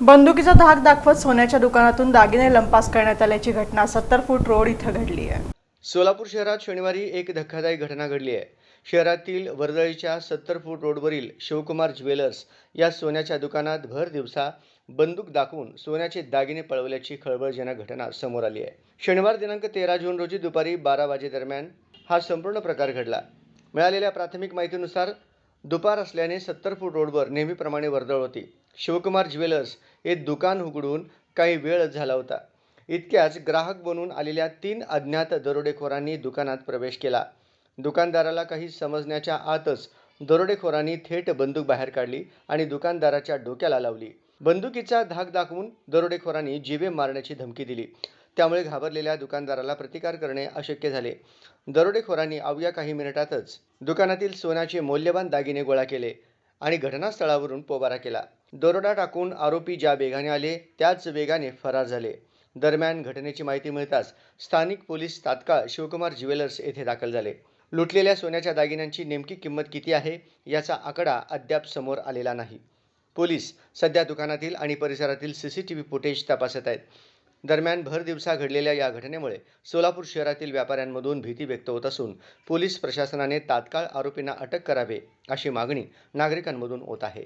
बंदुकीचा धाक दाखवत सोन्याच्या दुकानातून दागिने लंपास करण्यात आल्याची घटना 70 फूट रोड इथं घडली आहे। सोलापूर शहरात शनिवारी एक धक्कादायक घटना घडली आहे। शहरातील वर्दळीच्या 70 फूट रोडवरील शिवकुमार ज्वेलर्स या सोन्याच्या दुकानात भर दिवसा बंदूक दाखवून सोन्याचे दागिने पळवल्याची खळबळजनक घटना समोर आली आहे। शनिवार दिनांक 13 जून रोजी दुपारी 12 वाजेदरम्यान हा संपूर्ण प्रकार घडला। मिळालेल्या प्राथमिक माहितीनुसार दुपार असल्याने 70 फूट रोडवर नेहमीप्रमाणे वर्दळ होती। शिवकुमार ज्वेलर्स हे दुकान उघडून काही वेळ झाला होता। इतक्याच ग्राहक बनून आलेल्या 3 अज्ञात दरोडेखोरांनी दुकानात प्रवेश केला। दुकानदाराला काही समजण्याच्या आतच दरोडेखोरांनी थेट बंदूक बाहेर काढली आणि दुकानदाराच्या डोक्याला लावली। बंदुकीचा धाक दाखवून दरोडेखोरांनी जीवे मारण्याची धमकी दिली। त्यामुळे घाबरलेल्या दुकानदाराला प्रतिकार करणे अशक्य झाले। दरोडेखोरांनी अवघ्या काही मिनिटातच दुकानातील सोन्याचे मौल्यवान दागिने गोळा केले आणि घटनास्थळावरून पोबारा केला। दरोडा टाकून आरोपी ज्या वेगाने आले त्याच वेगाने फरार झाले। दरम्यान घटनेची माहिती मिळताच स्थानिक पोलीस तात्काळ शिवकुमार ज्वेलर्स येथे दाखल झाले। लुटलेल्या सोन्याच्या दागिन्यांची नेमकी किंमत किती आहे याचा आकडा अद्याप समोर आलेला नाही। पोलीस सध्या दुकानातील आणि परिसरातील सीसीटीव्ही फुटेज तपासत आहेत। दरम्यान भर दिवसा घडलेल्या या घटनेमुळे सोलापूर शहरातील व्यापाऱ्यांमधून भीती व्यक्त होत असून पोलीस प्रशासनाने तात्काळ आरोपींना अटक करावे अशी मागणी नागरिकांमधून होत आहे।